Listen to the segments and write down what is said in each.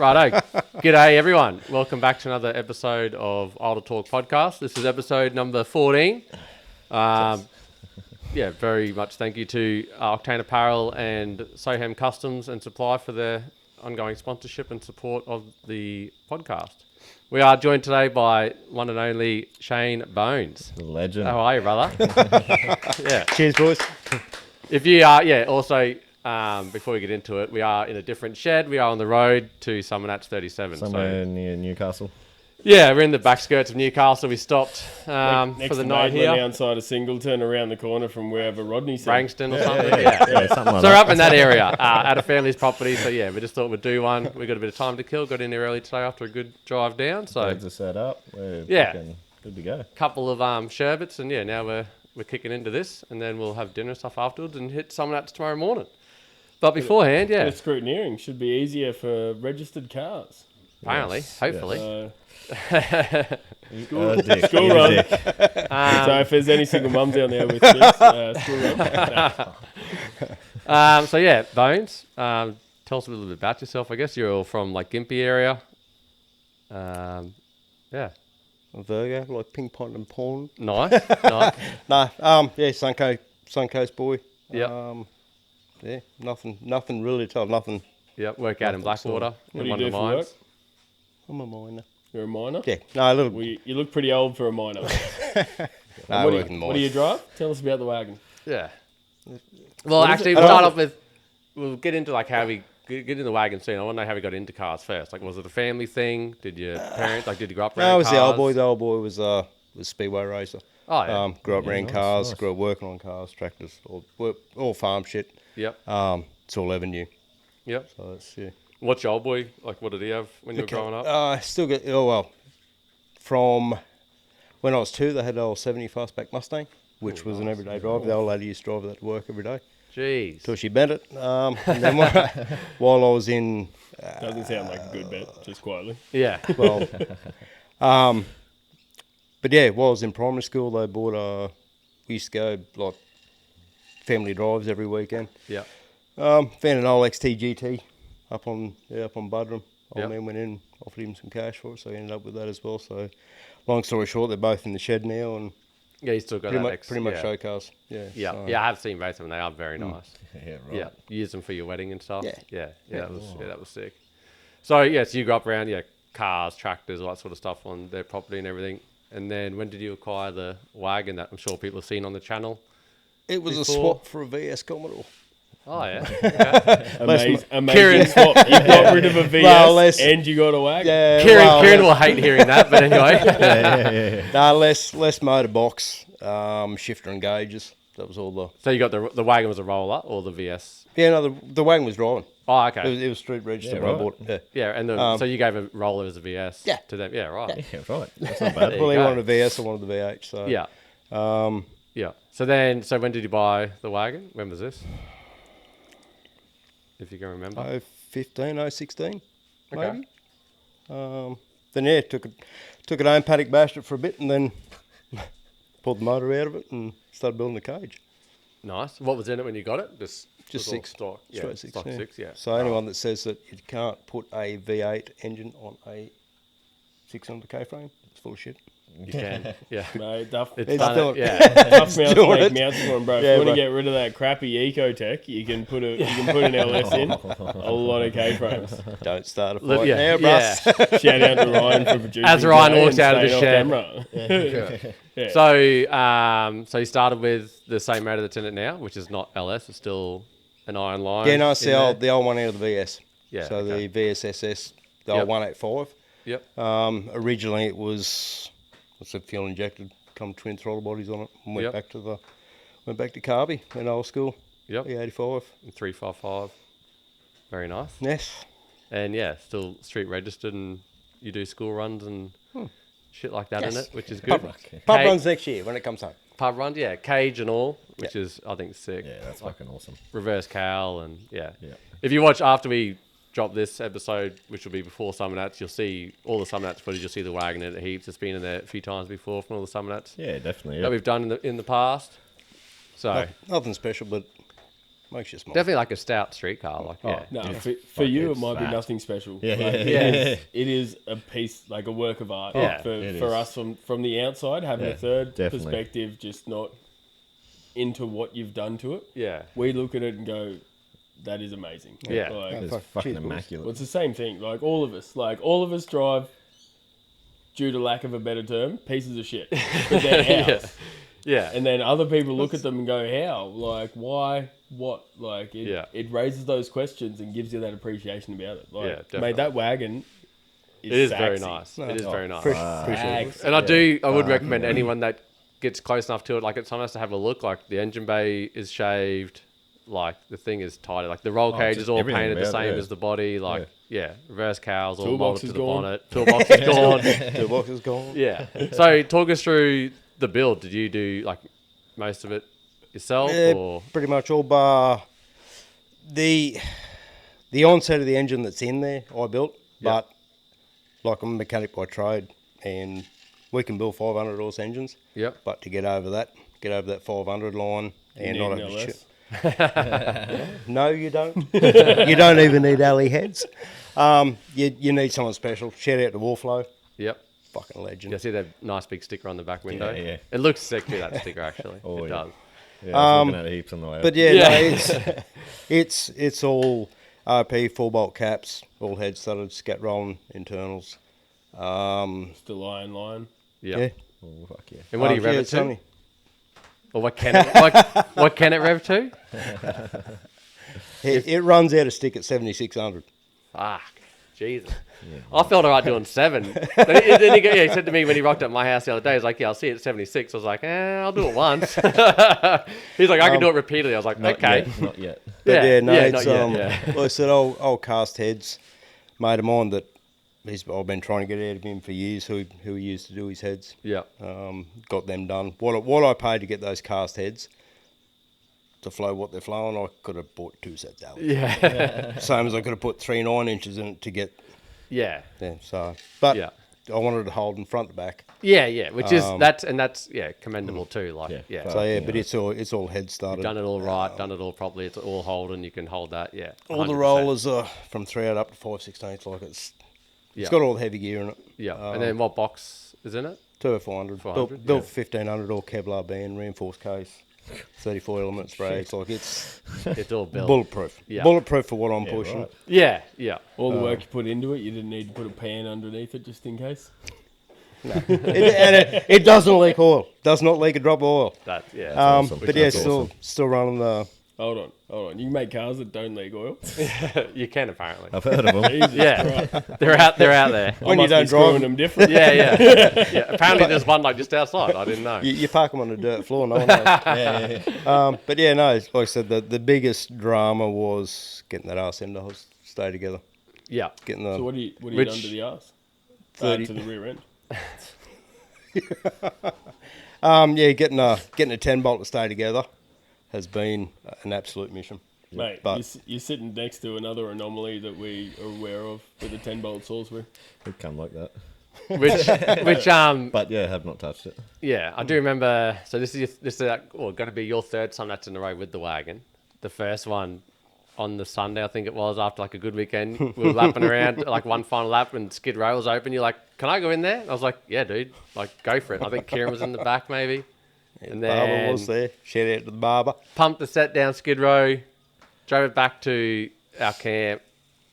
Righto. G'day, everyone. Welcome back to another episode of Idle Talk Podcast. This is episode number 14. Very much thank you to Octane Apparel and Soham Customs and Supply for their ongoing sponsorship and support of the podcast. We are joined today by one and only Shane Bones. Legend. How are you, brother? Yeah. Cheers, boys. If you are, also, before we get into it, we are in a different shed. We are on the road to Summonats 37. Somewhere near Newcastle. Yeah, we're in the back skirts of Newcastle. We stopped Next for the to night Maitland, here. outside of Singleton, around the corner from wherever Rodney said. Brangston or something. Yeah, something like So we're that. up in that area at a family's property. So yeah, we just thought we'd do one. We got a bit of time to kill. Got in there early today after a good drive down. So Birds are set up. We're Yeah. fucking good to go. couple of sherbets, and yeah, now we're kicking into this, and then we'll have dinner and stuff afterwards, and hit Summonats tomorrow morning. But beforehand, The yeah, scrutineering should be easier for registered cars. apparently, Yes, hopefully. So, School School run. So if there's any single mums out there with kids, school run. So yeah, Bones, tell us a little bit about yourself. I guess you're all from like Gympie area. Yeah, Virgo, like ping pong and porn. nice. Sun Coast boy. Yep. Nothing really to tell. Nothing. Yep, work out in Blackwater. What in do you one do of the for mines. work? I'm a miner. You're a miner? Yeah, no, a little. Well, you look pretty old for a miner. No, what, working what do you mines. drive? Tell us about the wagon. Yeah. Well, What is actually, it? we'll start off with, we'll get into like how we get in the wagon scene. I want to know how we got into cars first. Like, was it a family thing? Did your parents, did you grow up around No, it was cars? the old boy. The old boy was speedway racer. Oh, yeah. Grew up around nice, cars. nice. Grew up working on cars, tractors, all farm shit. Yep. It's all avenue. Yep. So it's yeah. What's your old boy, like, what did he have when you were growing up? I still get from when I was 2, they had an old 70 fastback Mustang, which was an everyday driver. The old lady used to drive that to work every day Jeez. till she bent it. And then while I was in, Doesn't sound like a good bet, just quietly. Yeah. well, but yeah, while I was in primary school, they bought we used to go like family drives every weekend. Yep. Found an old XT GT up on Budrum. Old Yep. man went in, offered him some cash for it, so he ended up with that as well. So, long story short, they're both in the shed now and Yeah, you still got that pretty much yeah. show cars. Yeah, Yeah. so- Yeah, I have seen both of them. They are very nice. Yeah, right. Yeah. You use them for your wedding and stuff. Yeah. That was sick. So yes, you grew up around cars, tractors, all that sort of stuff on their property and everything. And then when did you acquire the wagon that I'm sure people have seen on the channel? It was a Before- swap for a VS Commodore. Oh yeah. Okay. Amazing Kieran- swap. You got rid of a VS Well, less- and you got a wagon. Yeah, Kieran will hate hearing that, but anyway. no, less motor box, shifter and gauges. That was all the. So you got the wagon was a roller or the VS? Yeah, no, the wagon was driving. Oh, okay. It was street registered Yeah, when I right. bought it. Yeah. Yeah, and so you gave a roller as a VS Yeah. to them. Yeah, right. Yeah, right. That's not bad. There Well, you he go. wanted a VS, I wanted the V8. So Yeah. Yeah. So when did you buy the wagon? When was this? If you can remember. 015, 016, Okay. maybe. Then yeah, took it home, paddock bashed it for a bit, and then pulled the motor out of it and started building the cage. Nice. What was in it when you got it? Just little 6. stock. Yeah, Straight 6. stock yeah. 6, yeah. So anyone that says that you can't put a V8 engine on a 600k frame, it's full of shit. You can. Yeah. Mate, Duff, It's It's done still- it. Yeah. tough mouth to doing make it. mounts for him, bro. If Yeah, you want bro. to get rid of that crappy Ecotech, you can put an LS in. A lot of K-frames. Don't start a Look, fight yeah, now, bruss. Shout out to Ryan for producing. As Ryan today walks and out of the staying shed. off camera. Yeah. So you started with the same motor that's in it now, which is not LS. It's still an iron line. Yeah, no, it's in the old one out of the VS. Yeah, So okay. the VSSS, the Yep. old 185. Yep. Originally it was, fuel injected, come twin throttle bodies on it, and went Yep. back to Carby in old school. Yep. E85. 355. Very nice. Yes. And yeah, still street registered, and you do school runs and shit like that in Yes. it, which is good. Pub Cage- runs next year when it comes home. Pub runs, yeah, cage and all, which is I think sick. Yeah, that's fucking awesome. Reverse cowl and yeah. Yeah. If you watch after we drop this episode, which will be before Summonats, you'll see all the Summonats footage. You'll see the wagon in it heaps. It's been in there a few times before from all the Summonats Yeah, definitely. that Yeah. we've done in the past. So Nothing special, but Makes you smile. Definitely like a stout street car. Like, yeah. No, Yeah. for you, it It's might be fat. nothing special. Yeah, Like, yeah. It is a piece, like a work of art. Yeah, for it for is. us from the outside, having Yeah, a third definitely. perspective, just not into what you've done to it. Yeah. We look at it and go, "That is amazing." Yeah. Like, It's fuck, fucking cheers, boys. immaculate. well, it's the same thing. Like all of us drive, due to lack of a better term, pieces of shit. But they're Yeah. ours. Yeah. And then other people look at them and go, "How? Like, why? What?" Like, Yeah. it raises those questions and gives you that appreciation about it. Like, Yeah, definitely. mate, that wagon is It is very sexy. nice. It is very nice. Appreciate it. Sexy. And I would recommend anyone that gets close enough to it, like it's nice to have a look. Like the engine bay is shaved, like the thing is tidy, like the roll cage just is all everything painted the about it, same yeah. as the body. Like reverse cowls all Toolbox molded is to the gone. bonnet. Toolbox is gone. Toolbox is gone. Yeah. So talk us through the build. Did you do like most of it yourself, Yeah, or pretty much all bar the onset of the engine that's in there I built, but like I'm a mechanic by trade and we can build 500 horse engines, yep? but to get over that 500 line and You not need have an to LS. No, you don't. You don't even need alley heads. You need someone special. Shout out to Warflow, Yep. fucking legend. You see that nice big sticker on the back window? yeah. It looks sick too, that sticker actually. Oh, it yeah. does. Yeah, I was looking at it heaps on the way But up. yeah, Yeah. no, it's all OP, full bolt caps, all head studded, scat rolling internals. Still iron line. Yeah. Yeah. Oh, fuck yeah. And what do you rev it it's to? only- Or what can it what can it rev to? It runs out of stick at 7,600. Fuck. Jesus. I felt alright doing 7. Then he said to me when he rocked up my house the other day, he's like, yeah, I'll see it at 76. I was like, I'll do it once. He's like, I can do it repeatedly. I was like, Not okay. yet, not yet. But yeah, no, not it's yet, yeah. like I said, old cast heads, mate of mine that I've been trying to get out of him for years. Who he used to do his heads. Yeah. Got them done. What I paid to get those cast heads to flow what they're flowing, I could have bought 2 sets out. Yeah. Same as I could have put 3 9-inches in it to get Yeah. them. So, but Yeah. I wanted to hold in front to back. Yeah. Which is that's commendable too. Like Yeah. yeah. So yeah, you but it's all head started. Done it all right, done it all properly. It's all holding. You can hold that. Yeah. All the 100%. rollers are from 3/8 up to 5/16. Like it's Yeah. got all the heavy gear in it. Yeah. And then what box is in it? Turbo 400. 400, Built 1500 all Kevlar band, reinforced case, 34 element brakes. Like it's It's all built. bulletproof. Yeah. Bulletproof for what I'm pushing. right. Yeah. Yeah. All the work you put into it, you didn't need to put a pan underneath it just in case. It doesn't leak oil. Does not leak a drop of oil. That yeah. awesome. But yeah, That's still running the. Hold on. You can make cars that don't leak oil. You can apparently. I've heard of them. Jesus Yeah. Christ. They're out there. When I you must don't be screwing drive- them different. Yeah. Apparently there's one like just outside. I didn't know. You park them on the dirt floor. No one knows. But yeah, no. Like I said, the biggest drama was getting that arse end to stay together. Yeah. Getting the So what have you Which- done to the arse? 30 To the rear end. getting a 10 bolt to stay together has been an absolute mission. Mate, But- you're sitting next to another anomaly that we are aware of with a 10-bolt Salisbury. It'd come like that. Which But yeah, have not touched it. yeah, I do remember. So this is going to be your third time that's in a row with the wagon. The first one on the Sunday, I think it was, after like a good weekend. We were lapping around like one final lap and Skid Row was open. You're like, can I go in there? I was like, yeah, dude, like go for it. I think Kieran was in the back maybe. And Barber then was there. Shout out to the barber. pumped the set down Skid Row, drove it back to our camp,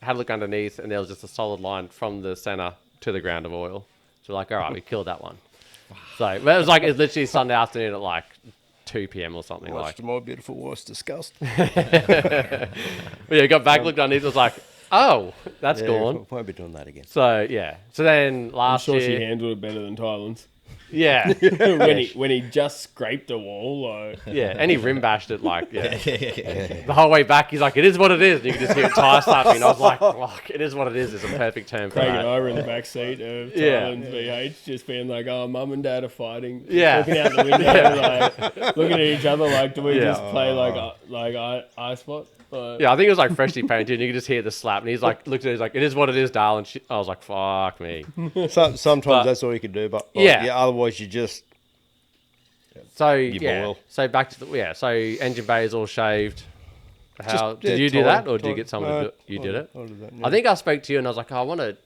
had a look underneath, and there was just a solid line from the centre to the ground of oil. So we're like, all right, we killed that one. So it was literally Sunday afternoon at like 2 p.m. or something. Watched my beautiful wife's disgust. But yeah, got back, looked underneath, was like, oh, that's gone. Won't be doing that again. So yeah. So then I'm last sure she year, handled it better than Tylen's. yeah, when he just scraped a wall, like yeah, and he rim bashed it like the whole way back. He's like, it is what it is. And you can just hear it tire slapping. And I was like, fuck, it is what it is. Is a perfect term for Craig and that. I were in the back seat of Yeah. Tylen's VH, just being like, "Oh, mum and dad are fighting." Yeah. looking out the window, like looking at each other, like, "Do we Yeah. just play like I spot?" Like, Yeah, I think it was like freshly painted. And you could just hear the slap, and he's like, looked at it, he's like, it is what it is, darling. I was like, fuck me. Sometimes But- that's all you can do, but Yeah. otherwise you just So You yeah, boil. so back to so engine bay is all shaved. How Just, did yeah, you do tie- that, or did you tie- get someone to do it? You I did it. I did that, I think I spoke to you and I was like, oh, I want to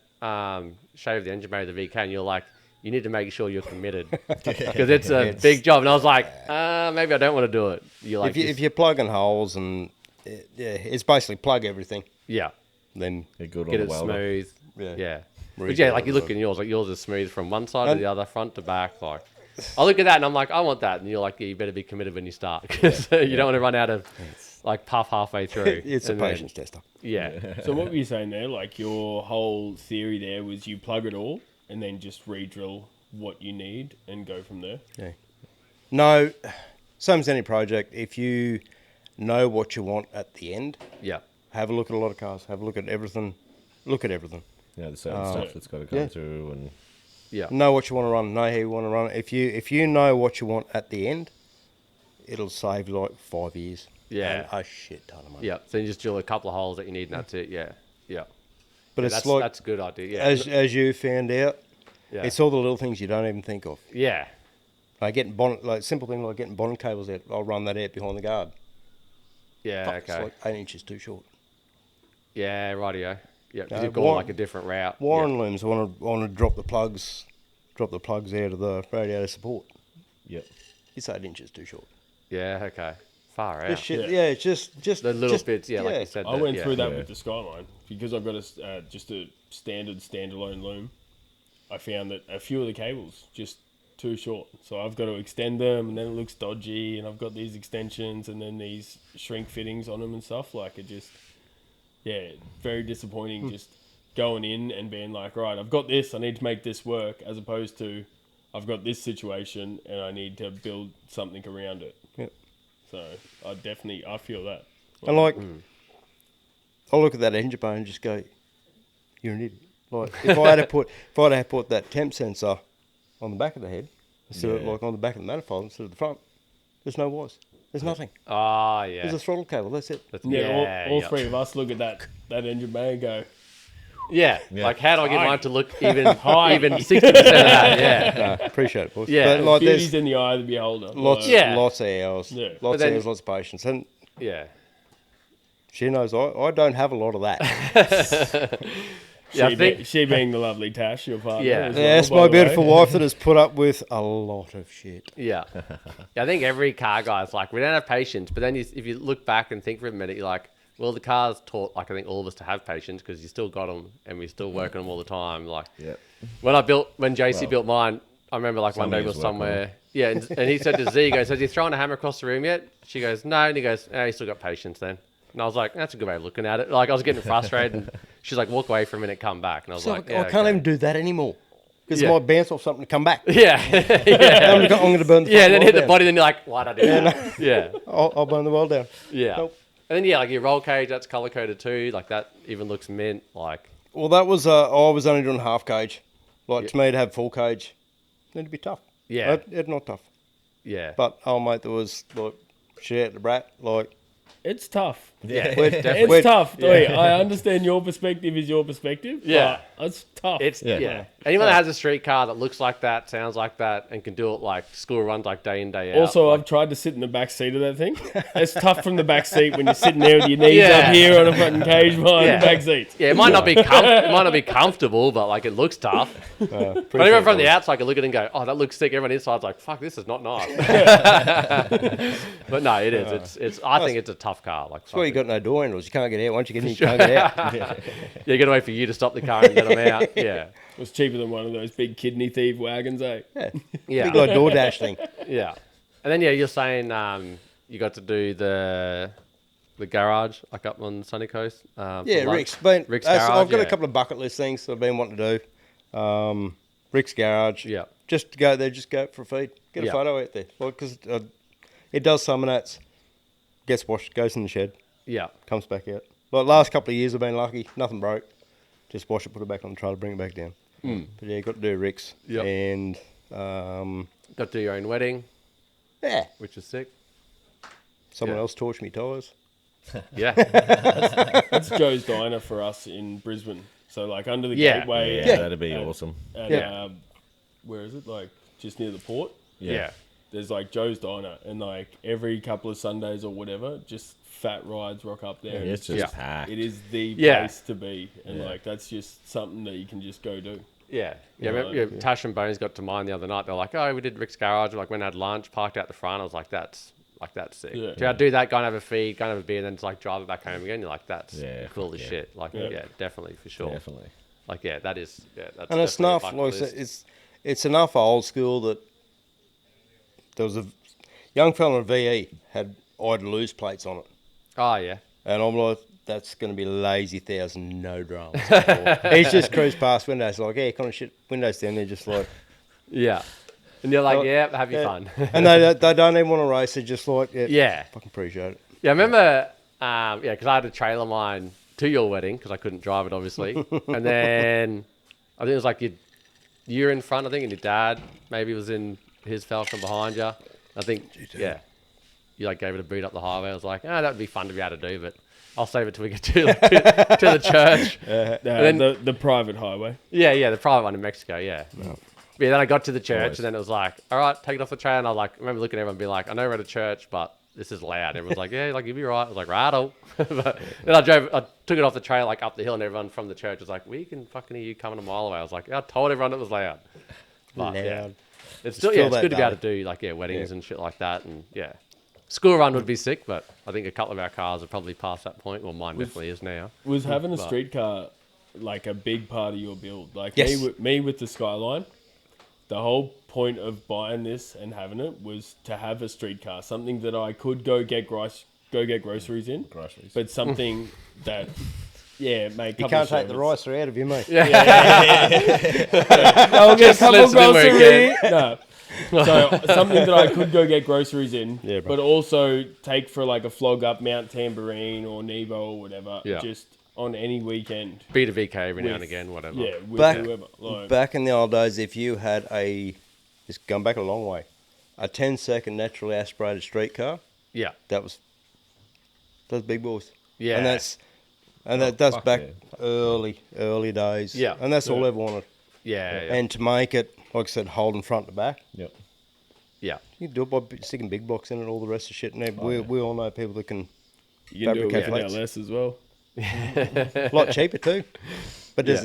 shave the engine bay of the VK, and you're like, you need to make sure you're committed because it's a big job. And I was like, maybe I don't want to do it. You're like, if you're plugging holes and it's basically plug everything, yeah, then You're good get on it the welder. smooth. Yeah. Yeah. But Rebuild yeah, like you it. look in yours, like yours is smooth from one side to And- the other, front to back. Like, I look at that and I'm like, I want that. And you're like, yeah, you better be committed when you start because you don't want to run out of like puff halfway through. it's a And then- patience tester. Yeah. So what were you saying there? Like your whole theory there was you plug it all and then just re-drill what you need and go from there. No, same as any project. If you know what you want at the end, Yeah. have a look at a lot of cars. Have a look at everything. Look at everything. Yeah, there's certain stuff that's got to come yeah. through, and Yeah. Know what you want to run. Know how you want to run it. If you know what you want at the end, it'll save you like 5 years. Yeah. And a shit ton of money. Yeah. So you just drill a couple of holes that you need and that's it. Yeah. Yeah. But Yeah, it's that's, like that's a good idea. Yeah. as you found out, yeah. it's all the little things you don't even think of. yeah. Like getting bonnet, like simple thing like getting bonnet cables out. I'll run that out behind the guard. Yeah. Fuck, Okay. It's like 8 inches too short. Yeah. Rightio. Yeah. No, You've gone wire- like a different route. Wiring looms. I want to drop the plugs out of the radiator support. yep. It's 8 inches too short. Yeah. Okay. Far out. Just shit. Yeah. Yeah, it's just The little just- bits. Yeah. Like you said. I went yeah. through that Yeah. with the Skyline because I've got just a standard standalone loom. I found that a few of the cables just too short, so I've got to extend them, and then it looks dodgy. And I've got these extensions and then these shrink fittings on them and stuff. Like it just, yeah, very disappointing. Just going in and being like, right, I've got this, I need to make this work, as opposed to I've got this situation and I need to build something around it. Yep. So I feel that. And like, I look at that engine bay and just go, "You're an idiot." Like, if I had to put that temp sensor on the back of the head instead of Yeah. like on the back of the manifold instead of the front, there's no wires. There's nothing. Oh yeah. There's a throttle cable. That's it. That's, Yeah, all yeah. three of us look at that engine bay and go, Yeah. Yeah. Like, how do I get High. mine to look even High. even 60% of that? Yeah. No, appreciate it, boys. Yeah. But like, beauty's there's in the eye of the beholder. lots, Like, Yeah. lots of hours, Yeah. But lots then- of hours, lots of patience, and Yeah. she knows I don't have a lot of that. Yeah, I think- she being the lovely Tash, your partner. Yeah. as Yeah, well, that's by my the way. beautiful wife that has put up with a lot of shit. Yeah. Yeah, I think every car guy's like, we don't have patience. But then if you look back and think for a minute, you're like, well, the car's taught, like, I think all of us to have patience because you still got them and we still work on them all the time. Like, Yep. when JC built mine, I remember like one day Somebody was was working on somewhere. Yeah, and he said to Z, he goes, has he thrown a hammer across the room yet? She goes, no. And he goes, oh, he's still got patience then. And I was like, that's a good way of looking at it. Like, I was getting frustrated. And she's like, walk away for a minute, come back. And I was So like, I yeah, can't okay. even do that anymore because Yeah. I might bounce off something to come back. Yeah. yeah. I'm going to burn the Yeah, fucking then hit world the down. body, then you're like, why'd I do that? Yeah. I'll burn the world down. Yeah. Nope. And then, yeah, like your roll cage, that's color coded too. Like, that even looks mint. Like, Well, that was I was only doing half cage. Like to me, to have full cage, it'd be tough. Yeah. It's not tough. yeah. But oh mate, there was like shit at the brat. Like It's tough. Yeah, We're- definitely. It's tough. Wait, I understand your perspective is your perspective. Yeah. But it's tough. It's, Yeah. yeah. Anyone that has a street car that looks like that, sounds like that, and can do it like school runs like day in, day out. Also, like, I've tried to sit in the back seat of that thing. It's tough from the back seat when you're sitting there with your knees Yeah. up here on a fucking cage behind Yeah. the back seat. yeah, it might not be it might not be comfortable, but like it looks tough. But everyone from the outside can look at it and go, "Oh, that looks sick." Everyone inside's like, "Fuck, this is not nice." But no, it is. It's. I think it's a tough car. Like, that's why you fuck got no door handles. You can't get out. Once you get in, you can't get out. it. You got to wait for you to stop the car and get them out. Yeah, It was cheaper than one of those big kidney thief wagons, eh? Yeah, yeah, big like DoorDash thing. yeah. And then yeah, you're saying you got to do the garage like up on the sunny coast. For Yeah, lunch. Rick's garage. I've got yeah. a couple of bucket list things that I've been wanting to do. Rick's garage. Yeah. Just to go there, just go for a feed. Get a Yeah. photo out there. Because it does some of that. Gets washed, goes in the shed, Yeah, comes back out. Like last couple of years, I've been lucky. Nothing broke. Just wash it, put it back on the trailer, bring it back down. But yeah, got to do Rick's. Yep. And got to do your own wedding, yeah, which is sick. someone Yeah. else torched me tyres. Yeah, That's Joe's Diner for us in Brisbane. So, like, under the Yeah. gateway. Yeah, that'd be awesome. And, Yeah. where is it? Like, just near the port. yeah. there's like Joe's Diner, and like every couple of Sundays or whatever, just fat rides rock up there. Yeah, and it's just packed. it is the Yeah. place to be, and like that's just something that you can just go do. Yeah. Yeah, Remember, Tash and Bones got to mine the other night. They're like, oh, we did Rick's Garage. Like, went and had lunch, parked out the front. I was like, that's sick. Yeah. So I'd do that, go and have a feed, go and have a beer, and then just like drive it back home again. You're like, that's Yeah, cool as yeah. shit. Like, yeah, definitely, for sure. Definitely. Like, yeah, that is, that's And it's definitely a enough, bucket like I list. said, it's enough old school that there was a young fella in VE had I'd lose plates on it. Oh, yeah. And I'm like, that's going to be lazy 1,000, no dramas. He's just cruised past windows, like, yeah, kind of shit, windows down there, just like. Yeah. And you're like, Well, yeah, have your fun. And they don't even want to race, they're just like, yeah, Yeah. fucking appreciate it. Yeah, I remember, because I had to trailer mine to your wedding because I couldn't drive it, obviously. And then I think it was like you're in front, I think, and your dad maybe was in his Falcon behind you. I think, yeah, you like gave it a boot up the highway. I was like, that would be fun to be able to do, but I'll save it till we get to the church. Then the private highway. Yeah, the private one in Mexico, yeah. Yeah, then I got to the church, and then it was like, all right, take it off the trail. And I remember looking at everyone and being like, I know we're at a church, but this is loud. Everyone's like, yeah, like, you'll be right. I was like, righto. But then I took it off the trail, like, up the hill, and everyone from the church was like, we can fucking hear you coming a mile away. I was like, I told everyone it was loud. But, yeah. It's still, feel it's that good to be able day. to do, like, weddings and shit like that. And, yeah. School run would be sick, but I think a couple of our cars are probably past that point. Well, mine definitely is now. Was having a streetcar like a big part of your build? Like Yes. me with the Skyline, the whole point of buying this and having it was to have a streetcar, something that I could go get groceries in, Groceries. but something that, mate. You can't take the ricer out of you, mate. I'll get a couple slips it in where groceries. No. So something that I could go get groceries in, Yeah, bro. but also take for like a flog up Mount Tambourine or Nebo or whatever, Yeah. just on any weekend. Beat a VK every now and With- again, whatever. Yeah, with Back- whoever. Like, Back in the old days, if you had it's gone back a long way, a 10-second naturally aspirated streetcar, Yeah. those big boys. Yeah. And that's fuck back yeah. early days. Yeah. And that's all I ever wanted. Yeah. And to make it, like I said, holding front to back, Yep. Yeah. you can do it by sticking big blocks in it, all the rest of shit. And we all know people that can, you can do it with fabricate an LS as well. a lot cheaper too. But does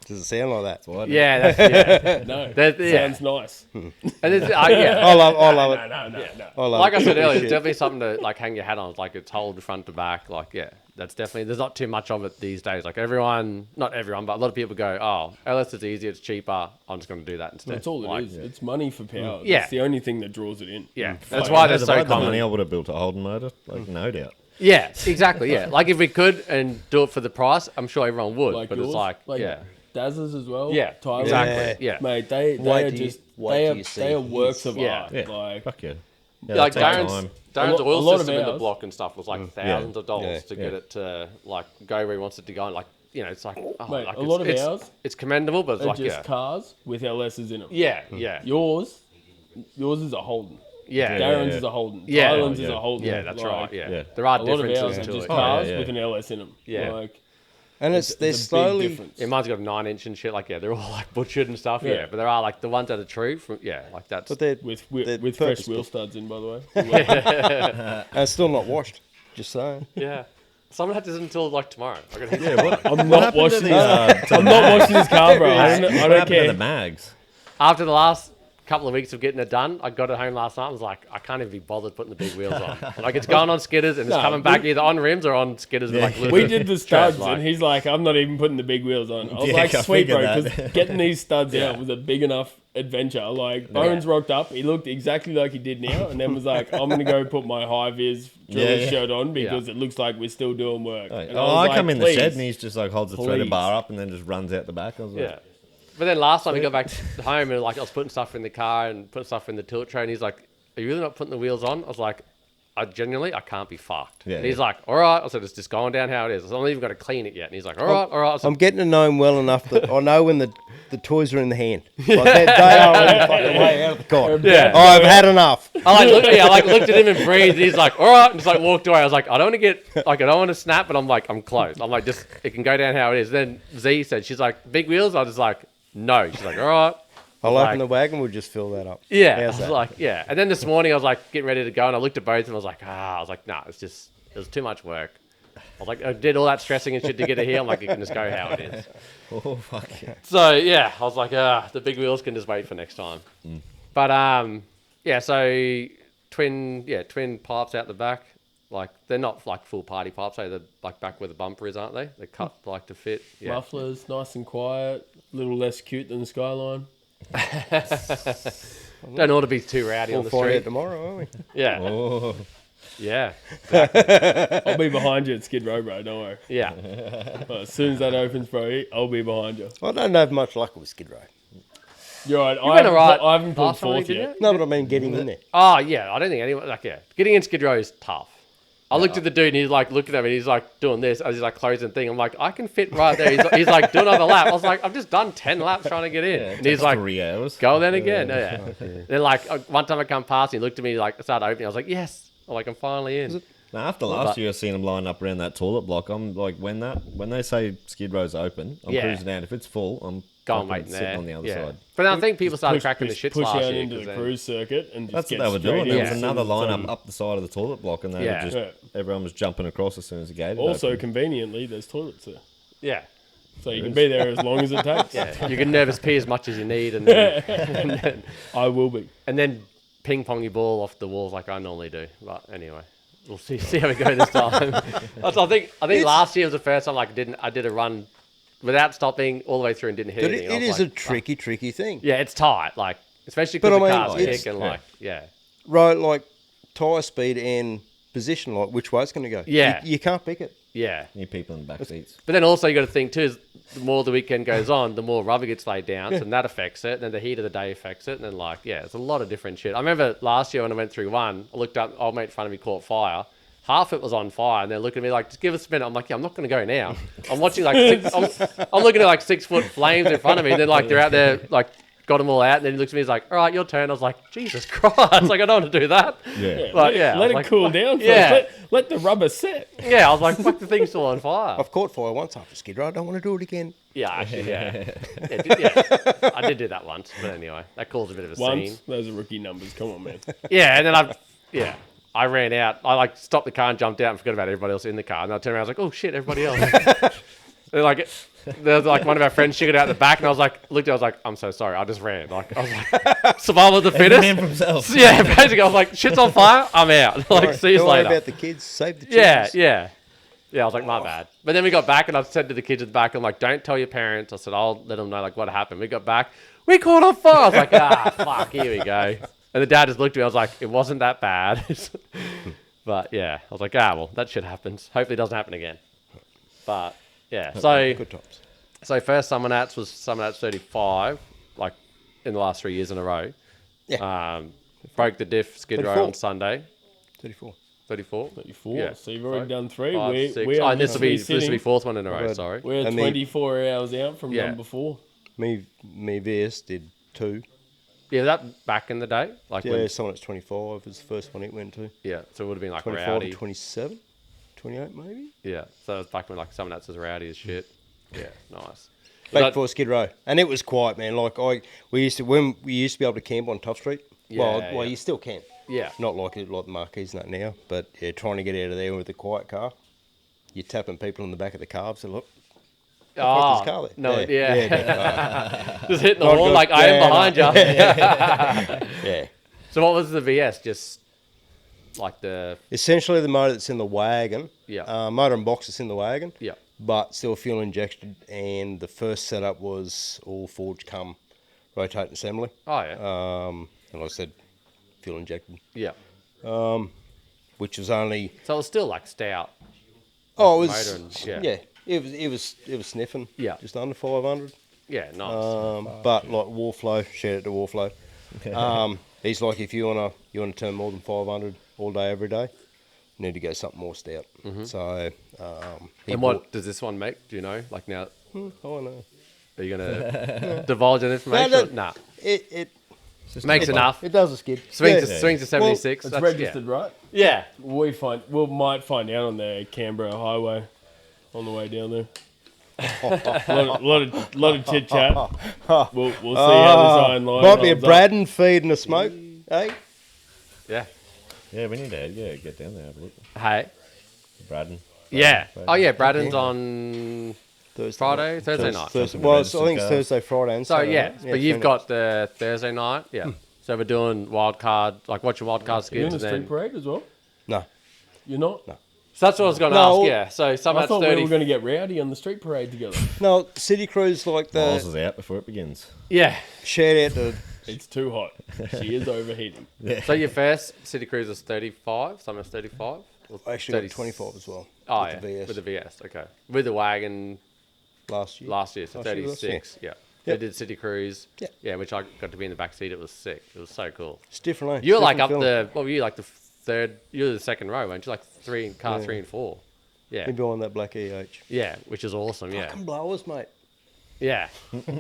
it sound like that? Well, Yeah, that's, No, yeah. sounds nice. And it's, yeah. I love it. No. I love Like it. I said earlier, it's Shit. definitely something to like hang your hat on. It's like it's hold front to back. Like, yeah, that's definitely, there's not too much of it these days. Like not everyone, but a lot of people go, oh, LS is easier, it's cheaper. I'm just going to do that instead. That's all it like, is. It's money for power. Yeah. That's the only thing that draws it in. Yeah, that's why they're If I so had the money, common. I would have built a Holden motor, like no doubt. Yeah, exactly. Yeah, like if we could and do it for the price, I'm sure everyone would. Like but yours, it's like, yeah, Dazzlers as well. Yeah, Tyler. exactly. Yeah. Mate, they Wait are till you- just wait till you see they are works his- of Yeah. art. Yeah. Like Fuck yeah. like that takes Darren's time. A oil lot of system in the ours- block and stuff was like thousands of dollars to get it to like go where he wants it to go. And like, it's like, Mate, like a lot of it's, ours it's commendable, but it's are like, just cars with LSs in them. yeah. Yours is a Holden. Yeah. Darren's is a Holden. Yeah. Tylen's is Yeah. a Holden. Yeah, that's Like, right. Yeah. yeah. There are A lot of ours differences are to just it. cars yeah. with an LS in them. Yeah. Like, And it's they're a big slowly. difference. Yeah, mine's got a 9-inch and shit. Like, yeah, they're all like butchered and stuff. Yeah. Yeah. But there are like the ones that are true. Like that's. But they're With they're with fresh purpose-built. wheel studs in, by the way. And it's still not washed. Just saying. yeah. Someone had this until like tomorrow. I gotta Yeah, what, I'm not happened to washing these, this. I'm not washing this car, bro. I what don't happened to care. the mags? After the last couple of weeks of getting it done, I got it home last night. I was like, I can't even be bothered putting the big wheels on. Like it's going on skidders and it's No, coming back either on rims or on skidders with like We did the studs, like- and he's like, "I'm not even putting the big wheels on." I was Yeah, like, I "Sweet, bro," figured because that. getting these studs out was a big enough adventure. Like Bones rocked up, he looked exactly like he did now, and then was like, "I'm gonna go put my high vis driller Yeah. shirt on because it looks like we're still doing work." Oh, And I was come like, in the shed "Please." and he's just like holds the threaded Please. bar up and then just runs out the back. I was like, Yeah. But then last time we got back home and like I was putting stuff in the car and putting stuff in the tilt tray and he's like, are you really not putting the wheels on? I was like, I can't be fucked. Yeah, and he's yeah. like, all right. I said, it's just going down how it is. I said, I'm not even going to clean it yet. And he's like, all right. I said, I'm getting to know him well enough that I know when the toys are in the hand. Like they are on the fucking way out of the car. Yeah. I've had enough. I looked at him and breathed. And he's like, all right. And just like walked away. I was like, I don't want to snap, but I'm like, I'm close. I'm like, just, it can go down how it is. Then Z said, she's like, big wheels? I was like, no. She's like, all right. I'll was open the wagon. We'll just fill that up. Yeah, I How's was that? like, yeah. And then this morning I was like getting ready to go, and I looked at both, and I was like, nah, it was too much work. I was like, I did all that stressing and shit to get it here. I'm like, you can just go how it is. Oh, fuck yeah. So yeah, I was like, the big wheels can just wait for next time. But yeah, so twin pipes out the back. Like they're not like full party pipes, they're like back where the bumper is, aren't they? They're cut like to fit. Yeah. Mufflers, nice and quiet, a little less cute than the Skyline. Don't ought to be too rowdy We'll on the find street. out tomorrow, won't we? Yeah, Oh, yeah, I'll be behind you at Skid Row, bro. Don't worry. yeah. But as soon as that opens, bro, I'll be behind you. I don't have much luck with Skid Row. You're right. You went alright I haven't pulled last time we fourth did yet. it? No, but I mean getting in there. Oh yeah, I don't think anyone getting in Skid Row is tough. I looked at the dude and he's like looking at me and he's like doing this as he's like closing the thing. I'm like, I can fit right there. He's like doing another lap. I was like, I've just done 10 laps trying to get in. And he's like, 3 hours. go then again. Yeah. Then like one time I come past, he looked at me like started opening. I was like, yes. I'm like, I'm finally in. Now, after last year, I seen them line up around that toilet block. I'm like, when they say Skid Row's open, I'm Yeah. cruising down. If it's full, I'm Go and fucking wait sitting there. on the other Yeah. side. But I think people started Push- cracking push- the shits push last out year. into 'cause the then- cruise circuit and just That's get what they were straight doing. There in was as another soon as, lineup up the side of the toilet block, and they Yeah. were just everyone was jumping across as soon as the gate. had Also, opened. conveniently, there's toilets there. Yeah. So you can be there as long as it takes. Yeah. You can nervous pee as much as you need and then, I will be. and then ping pong your ball off the walls like I normally do. But anyway, we'll see how we go this time. I think last year was the first time like I did a run without stopping all the way through and didn't hit But anything. it I was is like, a tricky thing. yeah, it's tight, like especially But because I the mean, car's it's- kick and like yeah. Right, like tyre speed and position, like which way it's going to go. Yeah. You can't pick it. Yeah. Need people in the back seats. But then also you got to think too is the more the weekend goes on, the more rubber gets laid down, so that affects it. And then the heat of the day affects it, and then like it's a lot of different shit. I remember last year when I went through one, I looked up, old mate in front of me caught fire. Half it was on fire, and they're looking at me like, "Just give us a minute." I'm like, "Yeah, I'm not going to go now." I'm watching like I'm looking at like 6 foot flames in front of me, and then like they're out there like got them all out, and then he looks at me, he's like, "All right, your turn." I was like, "Jesus Christ!" Like I don't want to do that. Yeah. But yeah, I Let was it like, cool down first. Yeah. Let the rubber set. Yeah, I was like, "Fuck, the thing's still on fire." I've caught fire once after Skid Row. I don't want to do it again. Yeah, actually, yeah. I did do that once, but anyway, that caused a bit of a Once, scene. those are rookie numbers. Come on, man. Yeah, and then I ran out. I like stopped the car and jumped out and forgot about everybody else in the car. And I turned around, I was like, "Oh shit, everybody else!" And like, there was like one of our friends chickened out the back, and I was like, looked at, it, I was like, "I'm so sorry, I just ran." Like, I was like, survival of the Man fittest. for himself. Yeah, basically, I was like, "Shit's on fire, I'm out." Like, see you Don't worry later. about the kids. Save the Yeah, chickens. yeah. Yeah, I was like, my bad. But then we got back and I said to the kids at the back, I'm like, don't tell your parents. I said, I'll let them know like what happened. We got back, we caught on fire. I was like, fuck, here we go. And the dad just looked at me, I was like, it wasn't that bad. But yeah, I was like, well, that shit happens. Hopefully it doesn't happen again. But yeah, so Good times. first Summer Nats was Summer Nats 35, like in the last 3 years in a row. Yeah. Broke the diff Skid Row 34. on Sunday. 34. 34? 34. Yeah. So you've already done 3. 5, we 6. we are This will be sitting- fourth one in a row. Right. Sorry. We're And me- 24 hours out from Yeah. number 4. Me VS did 2. Yeah, that back in the day, like Yeah, when, someone that's 25 was the first one it went to. yeah. So it would have been like 24 rowdy. to 27, 28 maybe. Yeah. So it was back when like Summer Nats was rowdy as shit. Yeah, nice. Back That- before Skid Row, and it was quiet, man. Like we used to be able to camp on Tough Street. Yeah, well, yeah. you still can. Yeah. Not like the Marquees and that now, but yeah, trying to get out of there with a quiet car. You're tapping people in the back of the carbs and look. Oh, fuck is Carly? no, Yeah, yeah. yeah, Just hitting the Not wall good. like I am Yeah, behind you. yeah. So what was the VS? Just like the Essentially, the motor that's in the wagon. Yeah. Motor and box that's in the wagon. yeah. But still fuel injected, and the first setup was all forged cum rotating assembly. Oh yeah. And like I said, fuel injected, Yeah. which was only So it was still like stout. it was motor and- yeah. it was sniffing. Yeah. Just under 500. Yeah, nice. But like Warflow, shout out to Warflow. He's like, if you wanna turn more than 500 all day every day, you need to go something more stout. So he and bought- what does this one make? Do you know? Like now, Oh no. are you gonna divulge that information? No, or- Nah. It Makes enough. It does a skid. Swings Yeah. swings to 76. It's That's- registered, right? Yeah. We might find out on the Canberra highway on the way down there. lot of chit chat. We'll see how this iron line Might be a holds up. Braddon feed and a smoke. Hey, Yeah. Yeah, we need to get down there. Have a look. Hey. Braddon. Yeah. Braddon. Oh yeah, Braddon's on Thursday Thursday night. Thursday. Something Well, I registered think it's cars. Thursday, Friday, and So Saturday. yeah, right? but you've Phoenix. got the Thursday night. Yeah. So we're doing wild card, like watching wild card Are you in skids. the And street then, parade as well? No. You're not? No. so that's what I was going to No. ask. Yeah. So some I that's thought we 30. were going to get rowdy on the street parade together. No, City Cruise like Miles the is out before it begins. Yeah. shout out to It's too hot. She is overheating. So your first City Cruise is 35. Some is 35. Or I actually 30 got 25 as well. Oh with yeah. the VS With the VS. Okay. With the wagon last year. last year, so Last year it was, 36. Yeah. Yep. They did City Cruise. Yeah. Yeah, which I got to be in the back seat. It was sick. It was so cool. It's different. Eh? You were It's like up different feeling. the. What were you like the third? You were the second row, weren't you? Like car Yeah. 3 and 4. Yeah. In behind that black EH. Yeah, which is awesome. Yeah. Fucking blowers, mate. Yeah. Yeah,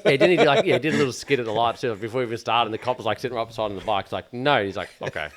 didn't he do like, yeah, he did a little skid at the lights too, before we even started, and the cop was like sitting right beside him on the bike. He's like, no. He's like, okay.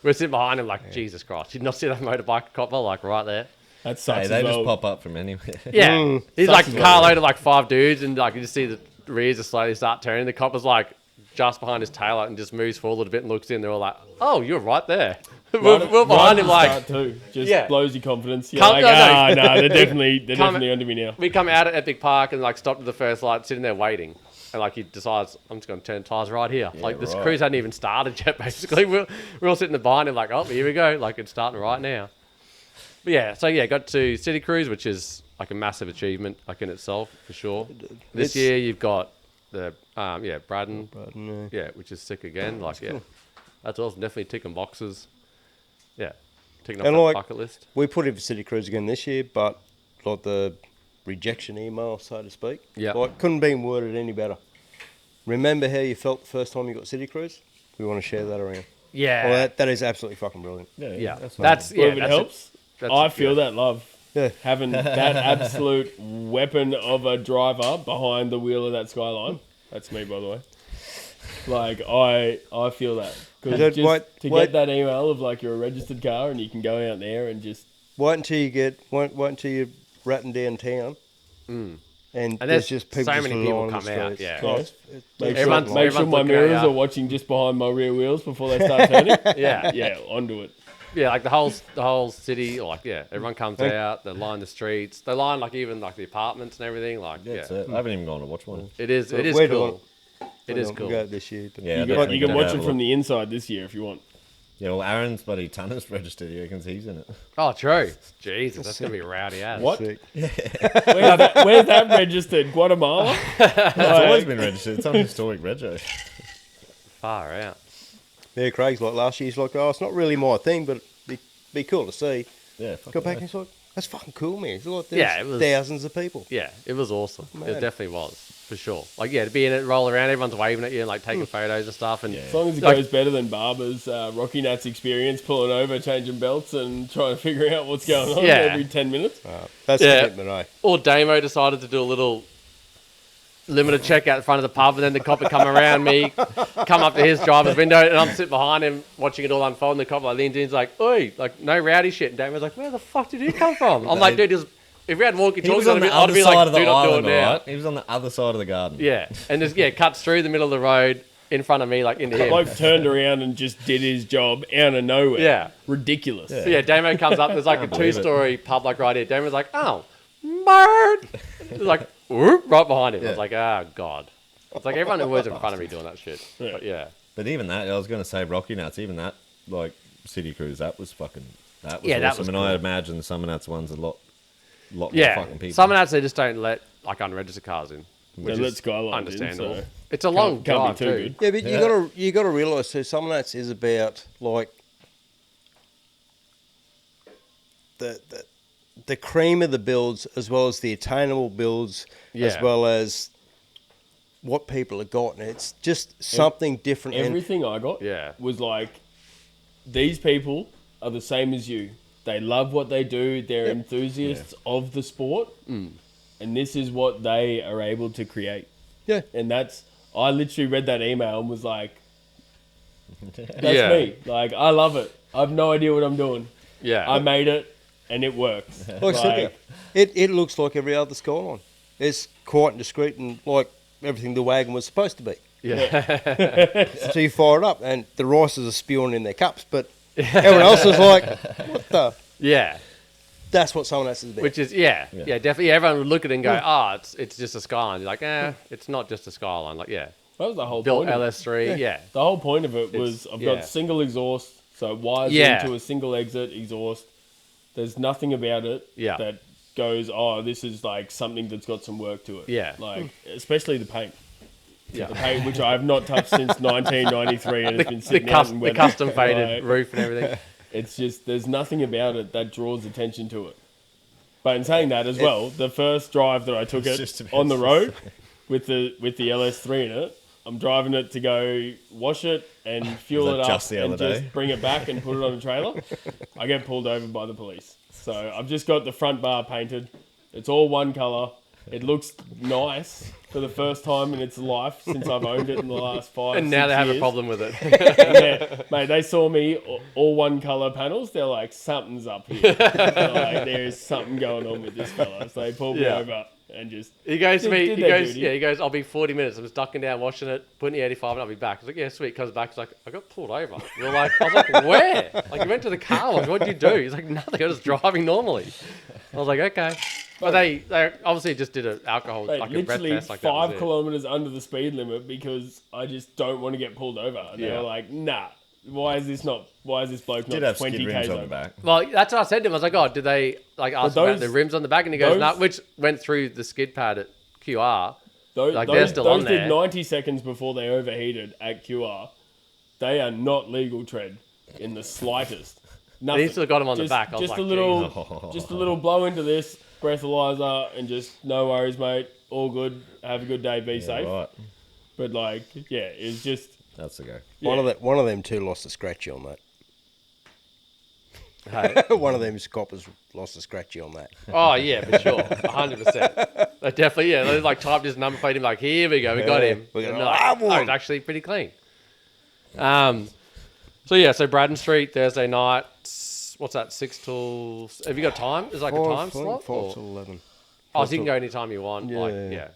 We're sitting behind him like, Jesus Christ. Did not see that motorbike copper like right there. That sucks Hey, they as just well. pop up from anywhere. Yeah. He's Sucks like as a car well. load of like 5 dudes, and like you just see the rears just slowly start turning. The copper's like just behind his tail and just moves forward a bit and looks in. They're all like, oh, you're right there. We're behind him like, too. Just Yeah. blows your confidence. You're Come- like, no, no. they're definitely Come- under me now. we come out at Epic Park and like stop at the first light, sitting there waiting. And like he decides, I'm just going to turn tires right here. Like this right. cruise hadn't even started yet. Basically, we're all sitting there behind him, like, oh, here we go. Like it's starting right now. But yeah, so yeah, got to City Cruise, which is like a massive achievement, like in itself for sure. This It's- year you've got the Braddon, Braddon, yeah, which is sick again. Like yeah, that's awesome. Definitely ticking boxes. Yeah, ticking off And that like- bucket list. We put in for City Cruise again this year, but like the rejection email, so to speak. Yeah. Like couldn't been worded any better. Remember how you felt the first time you got City Cruise? We want to share that around. Yeah, Well, that is absolutely fucking brilliant. yeah, That's that's Well, yeah. if it that's helps, that's- I feel yeah. that love. Yeah. Having that absolute weapon of a driver behind the wheel of that Skyline. That's me, by the way. Like, I feel that. That- Because just wait- to wait. get that email of like you're a registered car and you can go out there and just... Wait until you're ratting downtown. And there's there's just people so just many people lining the come out, streets. yeah. Oh, it's- Make Everyone's- sure, make sure everyone's my looking at mirrors you. are watching just behind my rear wheels before they start turning. Yeah. Yeah, onto it. Yeah, like the whole city, or like yeah, everyone comes out. They line the streets. They line like even like the apartments and everything. Like yeah, That's it. I haven't even gone to watch one. it is We're cool. It is We'll cool. go this year. But Yeah, You definitely can gonna watch have it a from look. the inside this year if you want. Yeah, well, Aaron's buddy Tanner's registered. He reckons he's in it. Oh, true. Jesus, that's gonna be rowdy as. What? Sick. Where's that registered? Guatemala? It's always been registered. It's on historic rego. Far out. Yeah, Craig's like last year. He's like, oh, it's not really my thing, but it'd be cool to see. Yeah, fuck Go back it. and he's like, that's fucking cool, man. It's like, Yeah, there's it was- thousands of people. Yeah, it was awesome. It Man. definitely was for sure. Like yeah, to be in it, roll around, everyone's waving at you and like taking photos and stuff. And As long as it Like- goes better than Barber's Rocky Nuts experience, pulling over, changing belts, and trying to figure out what's going on Yeah. every 10 minutes. That's Yeah. commitment, eh? or Damo decided to do a little limited check out the front of the pub, and then the cop would come around me, come up to his driver's window, and I'm sitting behind him watching it all unfold. And the cop like leans in, he's like, "Oi, like no rowdy shit." And Damo's like, "Where the fuck did he come from?" I'm like, "Dude, if we had walkie He was talkies, on I'd the be other like, side of the do not do it island, now." right? He was on the other side of the garden. Yeah, and just cuts through the middle of the road in front of me, like into him. Bloke turned around and just did his job out of nowhere. Yeah. Ridiculous. So yeah, Damo comes up. There's like a believe it. 2-story pub like right here. Damo's like, "Oh, bird!" It's like whoop, right behind him. I was like, "Oh god." It's like everyone who was in front of me doing that shit. Yeah. But yeah. But even that, I was going to say Rocky Nuts, even that, like, City Cruise, that was awesome. Yeah, that was and cool. I imagine the Summer Nuts one's a lot more Yeah, fucking people. some of that they just don't let like unregistered cars in, They which let is Skylines understandable. in, so It's a long can't drive be too too. good. Yeah, but Yeah. you gotta realise too. Some of that is about like the cream of the builds, as well as the attainable builds, as Yeah. well as what people have got, and it's just something different. And Everything I got Yeah. was like, these people are the same as you. They love what they do. They're enthusiasts of the sport. And this is what they are able to create. yeah, And I literally read that email and was like, that's Yeah. me. Like, I love it. I have no idea what I'm doing. Yeah, I made it. and it works. Like I said, it looks like every other Skyline. It's quiet and discreet and like everything the wagon was supposed to be. Yeah. So you fire it up and the rices are spewing in their cups, but everyone else is like, what the? Yeah. That's what someone else is about. Which is, definitely. Yeah, everyone would look at it and go, it's just a Skyline. You're like, it's not just a Skyline. Like, yeah. That was the whole Built point. LS3, yeah. The whole point of it was I've got single exhaust, so it wires into a single exit exhaust. There's nothing about it that goes, this is like something that's got some work to it. Yeah. Like, especially the paint. Yeah. The paint, which I have not touched since 1993 and it's been sitting out in the weather. custom faded roof and everything. It's just, there's nothing about it that draws attention to it. But in saying that as well, the first drive that I took it on the road with the LS3 in it, I'm driving it to go wash it and fuel it up and just bring it back and put it on a trailer. I get pulled over by the police. So I've just got the front bar painted. It's all one colour. It looks nice for the first time in its life since I've owned it in the last 5 And now they have years. a problem with it. Yeah, mate, they saw me all one colour panels. They're like, something's up here. They're like, there's something going on with this fella. So they pulled me over and just. He goes to me, did he their goes, duty. he goes, I'll be 40 minutes. I'm just ducking down, washing it, putting the 85 and I'll be back. I was like, yeah, sweet. Comes back. He's like, I got pulled over. We're like, I was like, where? Like, you went to the car wash. What'd you do? He's like, nothing. I was driving normally. I was like, okay. But they obviously just did an alcohol, Mate, like a breath literally test. Like that 5 was it. kilometres under the speed limit because I just don't want to get pulled over. And they were like, nah, why is this bloke Did not have 20 skid rims k's on the over? back. Well, that's what I said to him. I was like, oh, did they like ask about those- the rims on the back? And he goes, those- no, which went through the skid pad at QR. Those, Like, they're still on those did there. 90 seconds before they overheated at QR. They are not legal tread in the slightest. Nothing. And he still got him on the back. I was Just like, a little, just a little blow into this breathalyzer, and just no worries, mate. All good. Have a good day. Be safe. Right. But like, yeah, it's just That's the go. One of them two lost a scratchy on that. hey. One of them coppers lost a scratchy on that. Oh yeah, for sure, 100%. They definitely, they like typed his number plate. Him like, here we go, we got him. We got And him. like, I oh, won. it's actually pretty clean. So Braddon Street Thursday night. What's that? 6 till. Have you got time? Is like a time slot? 5 or- till 11. Oh, so you can go anytime you want. Yeah. Yeah.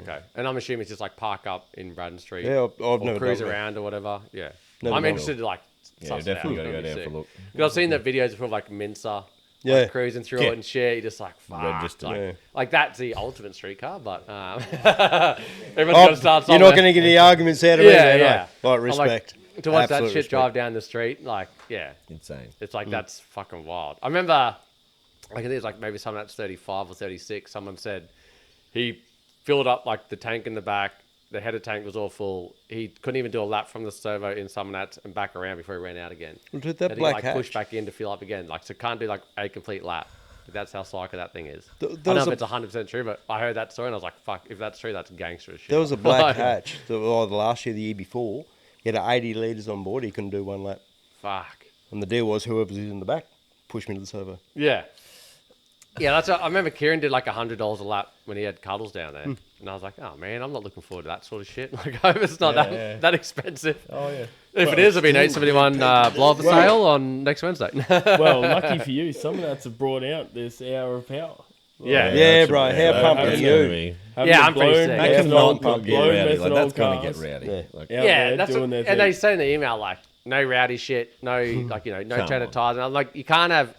Okay. And I'm assuming it's just like park up in Braddon Street. Yeah, I've or never cruise done that. around or whatever. Yeah. Never I'm done interested to like. Yeah, suss it definitely out. got to It's go gonna be down for a sick. look. Because I've seen the videos before, like Mincer, Yeah. like, cruising through it and shit. You're just like, fuck. Registered. Like, Yeah. like, that's the ultimate streetcar, but everyone's got to start You're somewhere. not going to get any arguments out of me. Yeah, man, yeah. Like I'm respect. to watch that Absolute shit respect. drive down the street, like, yeah, Insane. it's like that's fucking wild. I remember, I think it was like maybe someone that's 35 or 36. Someone said he filled up like the tank in the back. The header tank was all full. He couldn't even do a lap from the servo in Summernats and back around before he ran out again. Well, dude, that And he black like hatch. push back in to fill up again. Like, so can't do like a complete lap. That's how psycho that thing is. There I don't know was if it's 100% true, but I heard that story and I was like, fuck, if that's true, that's gangster as shit. There was a black Like, hatch. Either last year, the year before. He had 80 litres on board. He couldn't do one lap. Fuck. And the deal was whoever's in the back pushed me to the servo. Yeah. Yeah, that's. I remember Kieran did like $100 a lap when he had cuddles down there, and I was like, "Oh man, I'm not looking forward to that sort of shit. Like, I hope it's not that expensive. Oh yeah. If it is, it'll be an 871 blow up the sale on next Wednesday. well, lucky for you, some of that's have brought out this hour of power. yeah, Yeah, bro. How pumped are That's you? gonna be- Having Yeah, the I'm pretty blown sick. That Yeah, can methanol- not get blown rowdy. Like, methanol that's gonna get cars rowdy. Yeah. Like, out yeah. there That's doing their and thing. they say in the email like no rowdy shit, no like no Come cheddar on. tires, and I'm like, you can't have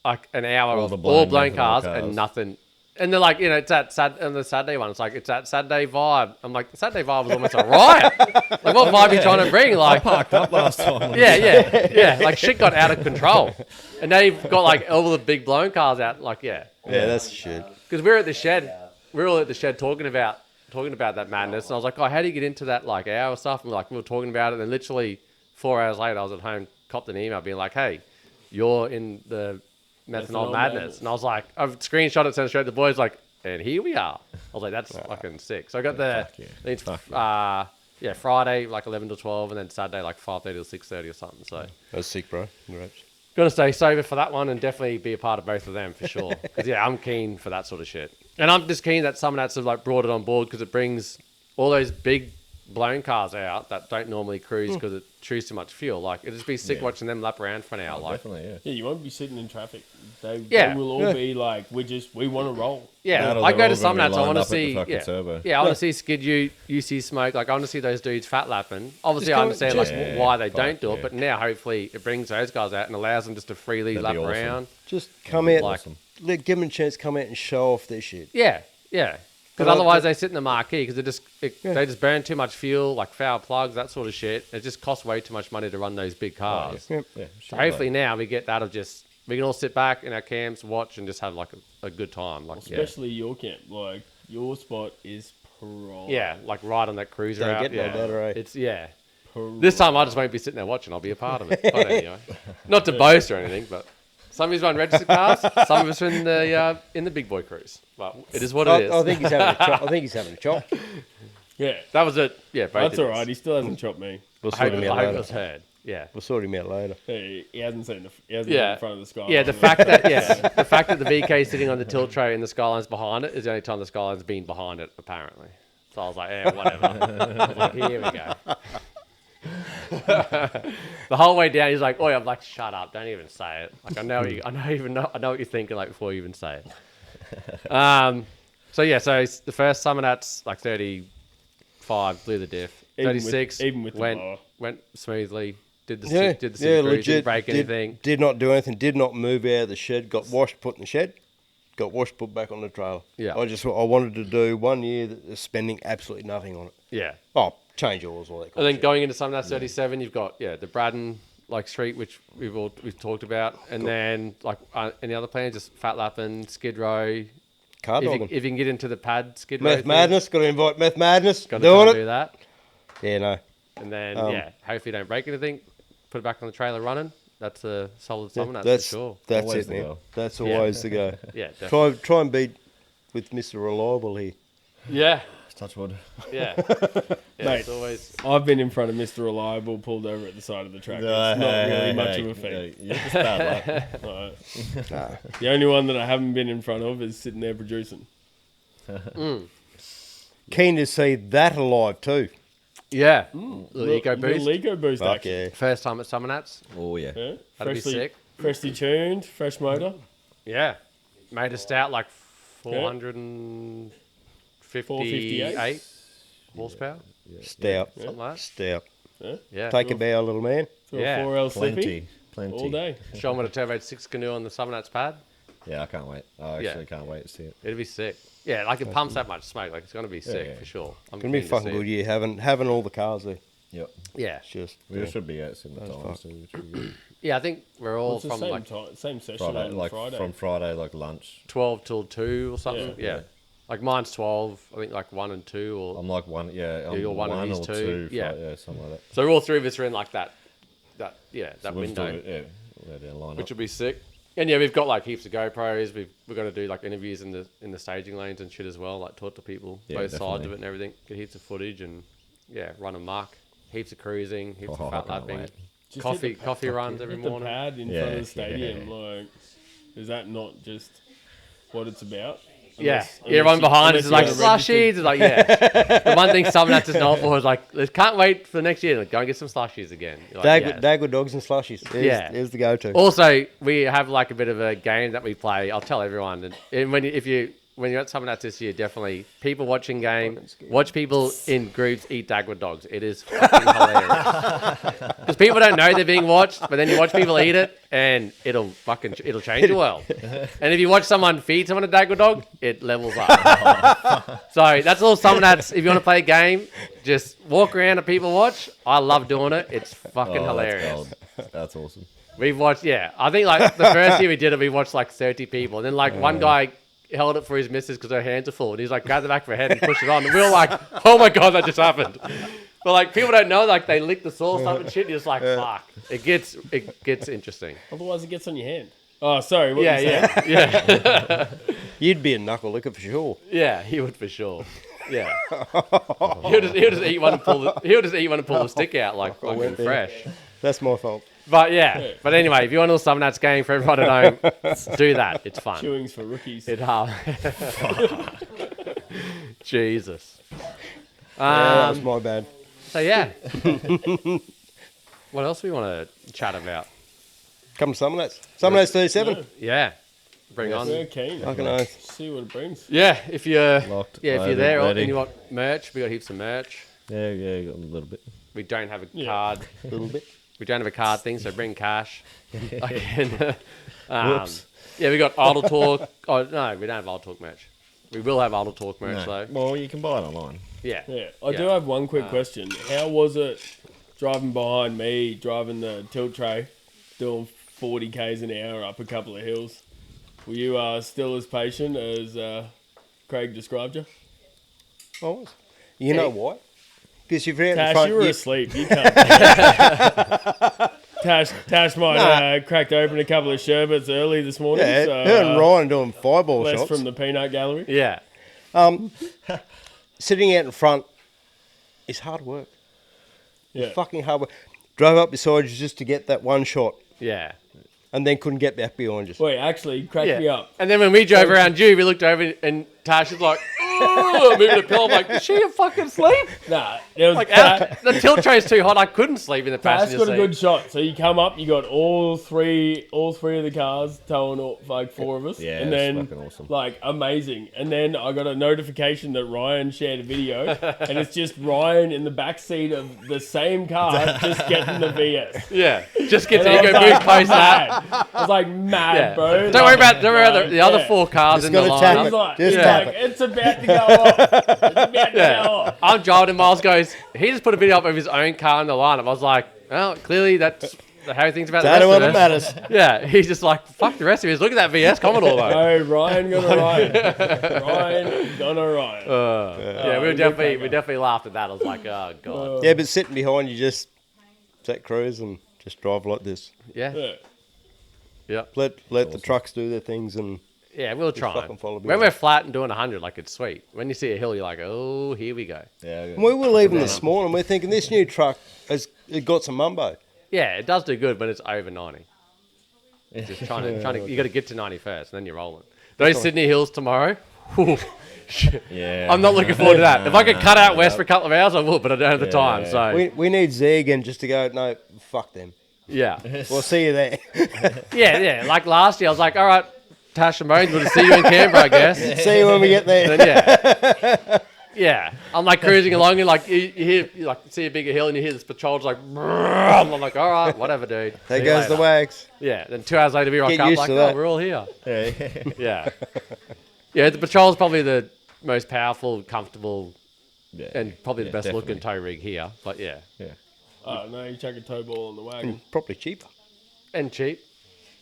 like an hour All of the all blown blown methanol cars cars. and nothing. And they're like, it's that on the Saturday one. It's like, it's that Saturday vibe. I'm like, the Saturday vibe was almost a riot. Like, what vibe are you trying to bring? Like, parked up last time. yeah. Like, shit got out of control. And they've got, like, all the big blown cars out. Like, yeah. Yeah, that's shit. Because we were at the shed. We were all at the shed talking about that madness. And I was like, oh, how do you get into that, like, hour stuff? And we were talking about it. And then literally 4 hours later, I was at home, copped an email being like, hey, you're in the methanol madness. And I was like, I've screenshot it, sent it straight to the boys, like, and here we are. I was like, that's fucking sick. So I got the, fuck yeah. I think it's, Friday, like 11 to 12, and then Saturday, like 5:30 to 6:30 or something. So That's sick, bro. Congrats. gonna stay sober for that one and definitely be a part of both of them for sure. Because yeah, I'm keen for that sort of shit, and I'm just keen that some of that's have like brought it on board because it brings all those big blown cars out that don't normally cruise because it chews too much fuel. Like, it'd just be sick watching them lap around for an hour. Like, Definitely, yeah. Yeah, you won't be sitting in traffic. They Yeah. will all be like, we want to roll. yeah, That'll- I go they're to all some gonna be nats. I want lined to up at the see. fucking Yeah, turbo. yeah, I want to see skid you see smoke. Like, I want to see those dudes fat lapping. Obviously, I Just understand come- like just- why they fuck, don't do it, yeah. but now hopefully it brings those guys out and allows them just to freely That'd lap be awesome. around. Just come out, Like- give them a chance to come out and show off their shit. Yeah, yeah. Because But I- otherwise they sit in the marquee because they just burn too much fuel, like foul plugs, that sort of shit. It just costs way too much money to run those big cars. Yep. Yeah, So hopefully now we get that of just we can all sit back in our camps, watch, and just have like a good time. Like Especially your camp. Like, your spot is prime. yeah, like right on that cruiser Don't out. get no Yeah, better, eh? it's yeah. Prime. This time I just won't be sitting there watching. I'll be a part of it. But anyway, not to boast or anything, but some of us run registered cars, some of us are in the big boy cruise. Well, it is what it is. I think he's having a chop. I think he's having a chop. Yeah. That was it. Yeah, both That's of all us. right. He still hasn't chopped me. We'll I sort hope, him I out hope it later. was heard. Yeah. We'll sort him out later. He hasn't seen been Yeah. in front of the sky. Yeah, the fact that the fact that the VK is sitting on the tilt tray and the Skyline's behind it is the only time the Skyline's been behind it, apparently. So I was like, yeah, whatever. I was like, here we go. The whole way down, he's like, "Oh, I'm like, shut up! Don't even say it. Like, I know what you're thinking, like before you even say it." So yeah, so the first summer that's like 35, blew the diff. Even with- 36 even with the blower. went smoothly. Did the Yeah, did the yeah, cruise, legit. didn't break anything. Did not do anything. Did not move out of the shed. Got washed, put in the shed. Got washed, put back on the trailer. Yeah. I wanted to do 1 year that is spending absolutely nothing on it. Yeah. Oh, change oils, all that. And Kind then of going into some that's 37, you've got the Braddon like street, which we've talked about, and then like any other plans, just fat lapping, skid row. car If you, dogging. if you can get into the pad skid row, Meth Madness. Got to invite Meth Madness. got to Doing try and it. do that, Yeah, no. and then Um, hopefully don't break anything. Put it back on the trailer running. That's a solid Yeah, summer, that's for sure. That's Always it, the man. goal. That's Yeah. always the go. Yeah, definitely. Try and beat with Mr. Reliable here. Yeah, Touch wood. yeah. Mate. It's always I've been in front of Mr. Reliable, pulled over at the side of the track. It's not really much of a feat. You're just bad luck. Alright. The only one that I haven't been in front of is sitting there producing. Keen to see that alive too. yeah. Little eco boost. Little eco boost Fuck action. yeah. First time at Summer Nats. Oh yeah. Yeah. That'd be sick. Freshly tuned, fresh motor. Yeah, made a stout like 458 horsepower, Stout. something like that. Stout. Yeah. Take a bow, little man. Yeah. 4L Slippy Plenty. all day. Show them what a Turbo 6 can do on the Summer Nats pad. Yeah, I can't wait. I Yeah. actually can't wait to see it. It'd be sick. Yeah, like it pumps that much smoke. Like it's gonna be sick yeah. for sure. I'm Gonna be keen to fucking see it. good year having all the cars there. Yep. Yeah, It's just We should be out in the times too, which would be good. yeah. I think we're all It's the from same like time, same session Friday, on like Friday. from Friday, like lunch. 12 till 2 or something. Yeah. Yeah. Like mine's 12. I think like 1 and 2 or. I'm like one. Yeah, I'm you're one of these or two. two. Yeah. Yeah, something like that. So all three of us are in like that So we've window, still- yeah, we're down line which up. would be sick. And yeah, we've got like heaps of GoPros. We're going to do like interviews in the staging lanes and shit as well. Like talk to people Yeah, both sides definitely. of it and everything. Get heaps of footage and yeah, run a muck. Heaps of cruising, heaps Oh, of I fat can't lapping, wait. Just coffee runs every Hit the morning. pad in Yeah, front of the stadium. yeah. Like, is that not just what it's about? Yeah, Unless everyone you- behind us unless is you like got a registered- slushies. It's like yeah. The one thing Summer Nats is known for is like they can't wait for the next year. Like, go and get some slushies again. You're like, yes. Dagwood dogs and slushies. There's the go-to. Also, we have like a bit of a game that we play. I'll tell everyone. And when you're at Summer Nats this year, definitely people watching game, watch people in groups eat Dagwood dogs. It is fucking hilarious. Because people don't know they're being watched, but then you watch people eat it, and it'll change your world. And if you watch someone feed someone a Dagwood dog, it levels up. So that's all Summer Nats. If you want to play a game, just walk around and people watch. I love doing it. It's fucking Oh, hilarious. That's gold. That's awesome. We've watched, I think like the first year we did it, we watched like 30 people. And then like one guy held it for his missus because her hands are full. And he's like, grabbed the back of her head and pushed it on. And we were like, oh my God, that just happened. But like people don't know, like they lick the sauce up and shit. And you're just like, fuck. It gets interesting. Otherwise, it gets on your hand. Oh, sorry. What Yeah, you saying? yeah. You'd be a knuckle licker for sure. Yeah, he would for sure. Yeah. He'll just eat one and pull the stick out like fucking fresh. That's my fault. But yeah. But anyway, if you want a little Summer Nats game for everyone at home, do that. It's fun. Chewings for rookies. Jesus. Yeah, that's my bad. So yeah. What else we want to chat about? Come to Summerlets. Summerlets 37. No. Yeah. Bring on. We're keen. Fucking oath. See what it brings. Yeah, if you're Locked, if you're loaded, there ready. and you want merch, we got heaps of merch. Yeah, got a little bit. We don't have a Yeah. card. A little bit. We don't have a card thing, so bring cash. Again. Whoops. Yeah, we got Idle Talk. Oh no, we don't have Idle Talk merch. We will have Idle Talk merch though. Well, you can buy it online. Yeah. Yeah. I do have one quick question. How was it driving behind me, driving the tilt tray, doing 40 k's an hour up a couple of hills? Were you still as patient as Craig described you? Oh, you know why? Because you've ran in Tash, front. you were you- asleep. You can't. Tash might cracked open a couple of sherbets early this morning. Yeah, so, her and Ryan doing fireball less shots. from the peanut gallery. Yeah. Sitting out in front is hard work. Yeah. Fucking hard work. Drove up beside you just to get that one shot, Yeah. and then couldn't get back behind you. Wait, actually, cracked Yeah. me up. And then when we drove around you, we looked over and Tash was like, "Oh," moving the pillow. I'm like, "Is she fucking asleep?" Nah, there was Like, the tilt tray's too hot. I couldn't sleep in the Tash passenger got seat. a good shot. So you come up, you got all three of the cars towing like four of us. Yeah, and it's then fucking awesome. like amazing. And then I got a notification that Ryan shared a video, and it's just Ryan in the back seat of the same car, just getting the VS. Yeah. Just get And to I was ego like, boost post that. mad. I was like mad, Yeah. bro. Don't worry about the other Yeah. four cars Just in the gotta tap lineup. He's like, Just he's tap like, it. it's about to go off. It's about to go Yeah. off. I'm driving, Miles goes, he just put a video up of his own car in the lineup. I was like, well, clearly that's how he thinks about the That's rest what of it us. matters. Yeah, he's just like, fuck the rest of us. Look at that VS Commodore though. No, Ryan gonna Ryan. Ryan gonna Ryan. Yeah, we definitely laughed at that. I was like, oh god. Yeah, but sitting behind you just set cruise and just drive like this. Yeah, Yeah. yeah, Let the trucks do their things and yeah. We'll try. fucking follow When behind. we're flat and doing 100, like it's sweet. When you see a hill, you're like, oh, here we go. Yeah. we were leaving this morning. We're thinking this new truck it got some mumbo. Yeah, it does do good when it's over 90. Just trying to, you got to get to 90 first, and then you're rolling. Those Sydney hills tomorrow. whew, shit. Yeah. I'm not looking forward to that. If I could cut out west for a couple of hours, I will, but I don't have the Yeah. time. So We need Z again just to go. No, fuck them. yeah, We'll see you there. yeah. Like last year, I was like, all right, Tash and Bones, we'll see you in Canberra, I guess. See you when we get there. And then, yeah. I'm like cruising along and like you like see a bigger hill and you hear this patrol just like, I'm like, all right, whatever, dude. See There you goes the later. wags. Yeah. Then 2 hours later, we rock Get up used like, to oh, that. we're all here. Yeah. Yeah. Yeah. The patrol's probably the most powerful, comfortable, Yeah. and probably the Yeah, best definitely. looking tow rig here. But yeah, Yeah. Oh no, you chuck a tow ball on the wagon. Probably cheaper. and cheap.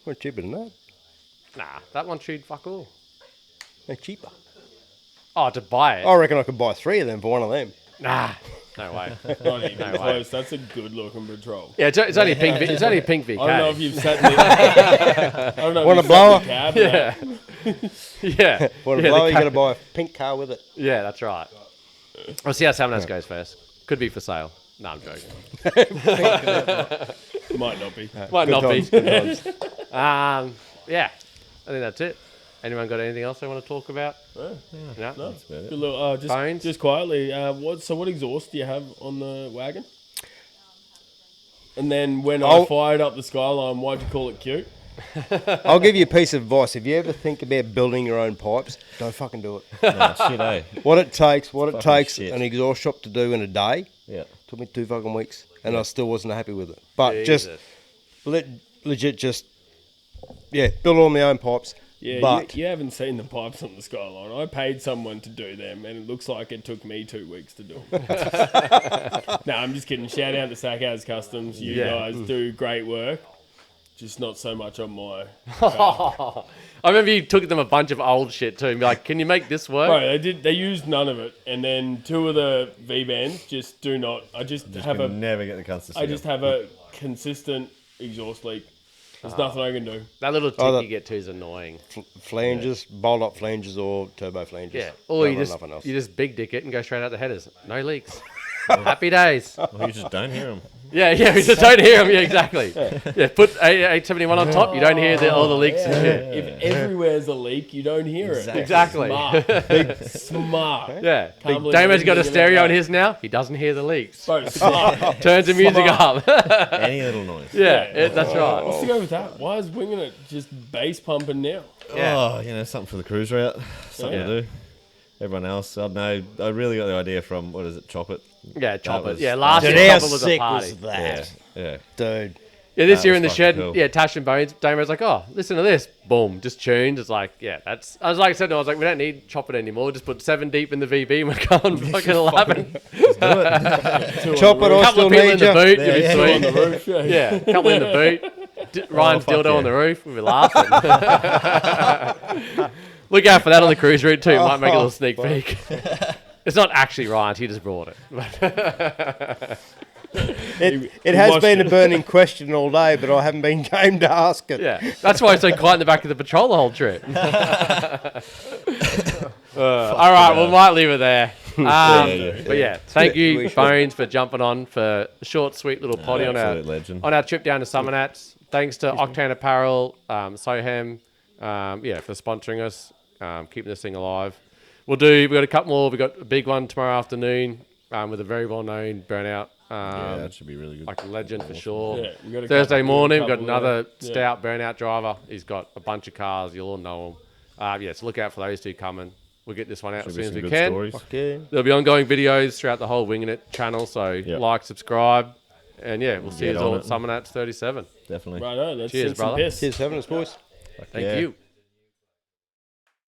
Well, cheaper than that. Nah, that one chewed fuck all. No, cheaper. Oh, to buy it? I reckon I could buy 3 of them for one of them. Nah, no way. Not even No way. close. That's a good looking patrol. Yeah, it's only pink. It's only a pink VK. I don't know if you've sat in the I don't know if Want a you've sat in blower? the cab. Yeah. Yeah. Want yeah, a blower, you ca- got to buy a pink car with it. Yeah, that's right. We'll see how Salmonets goes first. Could be for sale. No, I'm joking. Might not be. Might not times, be. good times. Yeah, I think that's it. Anyone got anything else they want to talk about? No. No. Good little, Bones? just quietly. What exhaust do you have on the wagon? And then when I I'll- fired up the Skyline, why'd you call it cute? I'll give you a piece of advice. If you ever think about building your own pipes, don't fucking do it. No, shit, eh? What it takes shit. an exhaust shop to do in a day Yeah. took me 2 fucking weeks, and I still wasn't happy with it. But just Jesus. legit, just build all my own pipes. Yeah, but you haven't seen the pipes on the Skyline. I paid someone to do them, and it looks like it took me 2 weeks to do them. No, I'm just kidding. Shout out to Sackhouse Customs. You Yeah. guys do great work. Just not so much on my... I remember you took them a bunch of old shit too and be like, can you make this work? Bro, they used none of it. And then 2 of the V-bands just do not... I just Never get the consistency. I just have a consistent exhaust leak. There's nothing I can do. That little tick that- you get to is annoying. flanges, bolt up flanges or turbo flanges. Yeah. Or you Nothing- just nothing else. big dick it and go straight out the headers. No leaks. Happy days. Well, you just don't hear them. Yeah, we just don't hear them. Yeah, exactly. Yeah, put 871 on top. You don't hear all the leaks and shit. If everywhere's a leak, you don't hear Exactly. it. Smart. Yeah. Can't believe Damo's I'm got a thinking stereo about in his now. He doesn't hear the leaks. Bro, smart. Turns the music up. Any little noise. Yeah, that's right. What's to go with that? Why is Winginit just bass pumping now? Yeah. Oh, you know, something for the cruise route. Something to do. Everyone else, I don't know. I really got the idea from, what is it, Chop It? Yeah, Chop It. was- Yeah, last Dude, year how Chop It was a sick party. was that? Yeah. Dude. Yeah, this That year was in the fucking shed, cool. yeah, Tash and Bones, Damo's like, oh, listen to this. Boom, just tuned. It's like, yeah, that's... I was like, I was like, we don't need Chop It anymore. Just put 7 deep in the VB and we're going fucking 11. Chop It, I Couple still of people in need the you. boot, Yeah, you'd be yeah, sweet. On the roof, Yeah, a couple in the boot. Ryan's fuck dildo yeah. on the roof. We'd be laughing. Look out for that on the cruise route too. Might make a little sneak peek. It's not actually Ryan's. He just brought it. It has watched been it. a burning question all day, but I haven't been game to ask it. Yeah, that's why it's so quiet in the back of the patrol the whole trip. All right, we might leave it there. But yeah, thank you, We should. Bones, for jumping on for a short, sweet little potty on Absolute legend. our trip down to Summernats. Thanks to Octane Apparel, Soham, for sponsoring us, keeping this thing alive. We've got a couple more. We've got a big one tomorrow afternoon with a very well-known burnout. Yeah, that should be really good. Like a legend for sure. Yeah, we got a Thursday couple- morning, we've got couple another there. stout burnout driver. He's got a bunch of cars. You'll all know him. So look out for those two coming. We'll get this one out Should as be soon as some we good can. stories. Yeah. There'll be ongoing videos throughout the whole Winginit channel. So Yep. like, subscribe, and we'll see Get you on all it. at Summernats 37. Definitely. Right, let's Cheers, sink some brother. piss. Cheers, having us, boys. Thank Yeah. you.